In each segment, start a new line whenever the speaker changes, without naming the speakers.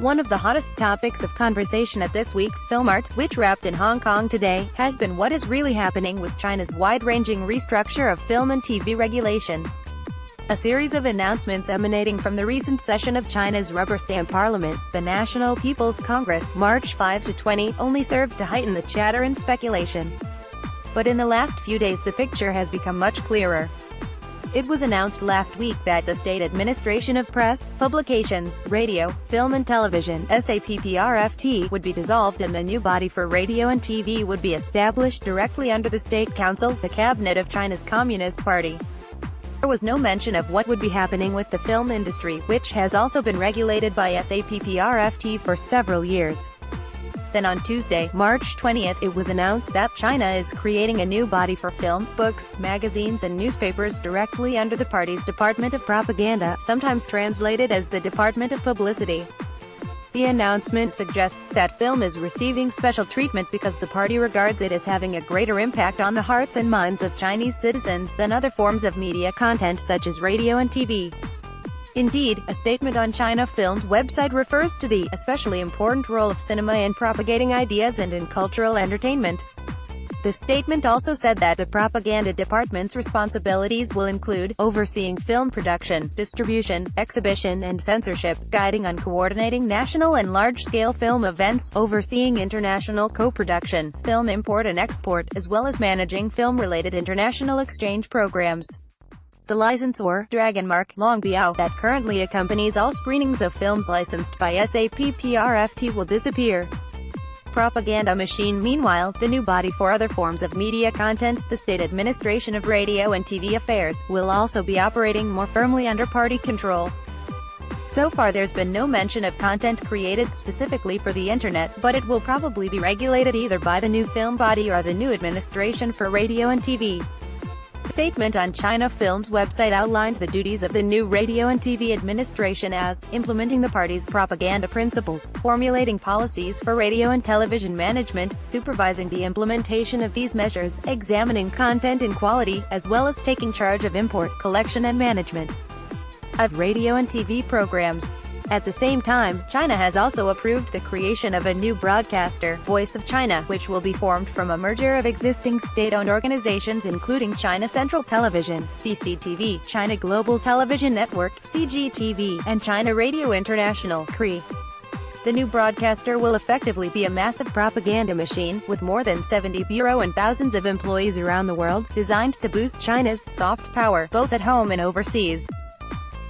One of the hottest topics of conversation at this week's Filmart, which wrapped in Hong Kong today, has been what is really happening with China's wide-ranging restructure of film and TV regulation. A series of announcements emanating from the recent session of China's rubber-stamp parliament, the National People's Congress, March 5 to 20, only served to heighten the chatter and speculation. But in the last few days the picture has become much clearer. It was announced last week that the State Administration of Press, Publications, Radio, Film and Television (SAPPRFT) would be dissolved and a new body for radio and TV would be established directly under the State Council, the cabinet of China's Communist Party. There was no mention of what would be happening with the film industry, which has also been regulated by SAPPRFT for several years. Then on Tuesday, March 20th, it was announced that China is creating a new body for film, books, magazines and newspapers directly under the party's Department of Propaganda, sometimes translated as the Department of Publicity. The announcement suggests that film is receiving special treatment because the party regards it as having a greater impact on the hearts and minds of Chinese citizens than other forms of media content such as radio and TV. Indeed, a statement on China Film's website refers to the especially important role of cinema in propagating ideas and in cultural entertainment. The statement also said that the propaganda department's responsibilities will include overseeing film production, distribution, exhibition and censorship, guiding on coordinating national and large-scale film events, overseeing international co-production, film import and export, as well as managing film-related international exchange programs. The licensor, Dragonmark, Longbiao, that currently accompanies all screenings of films licensed by SAPPRFT will disappear. Propaganda machine. Meanwhile, the new body for other forms of media content, the State Administration of Radio and TV Affairs, will also be operating more firmly under party control. So far there's been no mention of content created specifically for the internet, but it will probably be regulated either by the new film body or the new administration for radio and TV. The statement on China Film's website outlined the duties of the new radio and TV administration as implementing the party's propaganda principles, formulating policies for radio and television management, supervising the implementation of these measures, examining content and quality, as well as taking charge of import, collection and management of radio and TV programs. At the same time, China has also approved the creation of a new broadcaster, Voice of China, which will be formed from a merger of existing state-owned organizations including China Central Television, CCTV, China Global Television Network, CGTV, and China Radio International, CRI. The new broadcaster will effectively be a massive propaganda machine, with more than 70 bureaux and thousands of employees around the world, designed to boost China's soft power, both at home and overseas.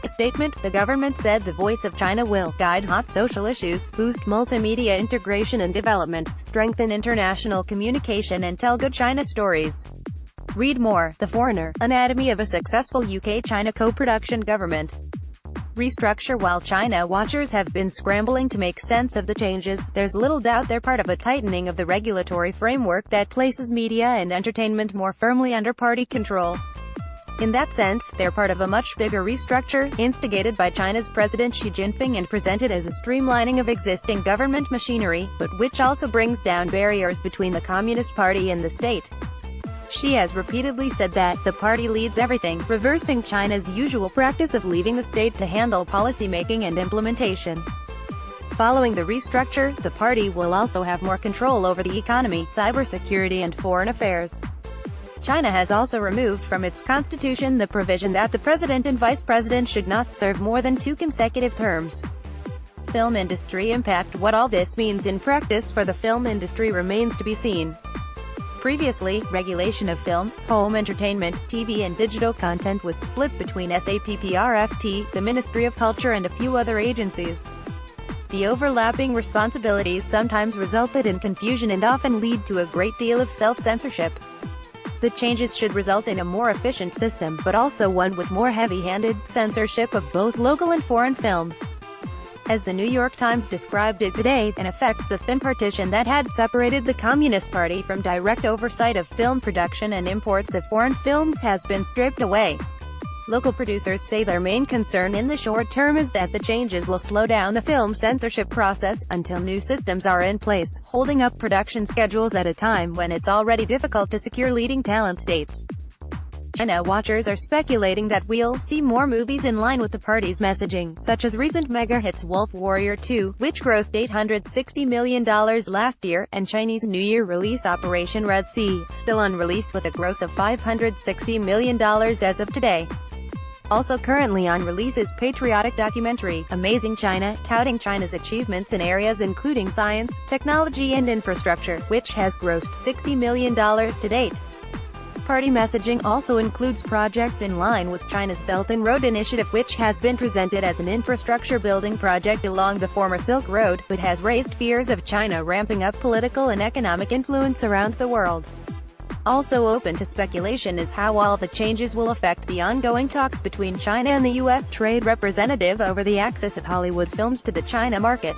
A statement, the government said the Voice of China will guide hot social issues, boost multimedia integration and development, strengthen international communication and tell good China stories. Read more. The Foreigner, Anatomy of a Successful UK-China Co-Production Government Restructure. While China watchers have been scrambling to make sense of the changes, there's little doubt they're part of a tightening of the regulatory framework that places media and entertainment more firmly under party control. In that sense, they're part of a much bigger restructure, instigated by China's President Xi Jinping and presented as a streamlining of existing government machinery, but which also brings down barriers between the Communist Party and the state. Xi has repeatedly said that the party leads everything, reversing China's usual practice of leaving the state to handle policymaking and implementation. Following the restructure, the party will also have more control over the economy, cybersecurity and foreign affairs. China has also removed from its constitution the provision that the president and vice president should not serve more than 2 consecutive terms. Film industry impact. What all this means in practice for the film industry remains to be seen. Previously, regulation of film, home entertainment, TV and digital content was split between SAPPRFT, the Ministry of Culture and a few other agencies. The overlapping responsibilities sometimes resulted in confusion and often lead to a great deal of self-censorship. The changes should result in a more efficient system, but also one with more heavy-handed censorship of both local and foreign films. As the New York Times described it today, in effect, the thin partition that had separated the Communist Party from direct oversight of film production and imports of foreign films has been stripped away. Local producers say their main concern in the short term is that the changes will slow down the film censorship process, until new systems are in place, holding up production schedules at a time when it's already difficult to secure leading talent dates. China watchers are speculating that we'll see more movies in line with the party's messaging, such as recent mega-hits Wolf Warrior 2, which grossed $860 million last year, and Chinese New Year release Operation Red Sea, still on release with a gross of $560 million as of today. Also currently on release is patriotic documentary, Amazing China, touting China's achievements in areas including science, technology and infrastructure, which has grossed $60 million to date. Party messaging also includes projects in line with China's Belt and Road Initiative, which has been presented as an infrastructure building project along the former Silk Road, but has raised fears of China ramping up political and economic influence around the world. Also open to speculation is how all the changes will affect the ongoing talks between China and the U.S. Trade Representative over the access of Hollywood films to the China market.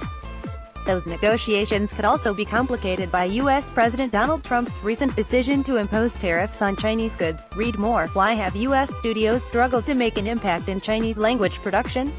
Those negotiations could also be complicated by U.S. President Donald Trump's recent decision to impose tariffs on Chinese goods. Read more. Why have U.S. studios struggled to make an impact in Chinese language production?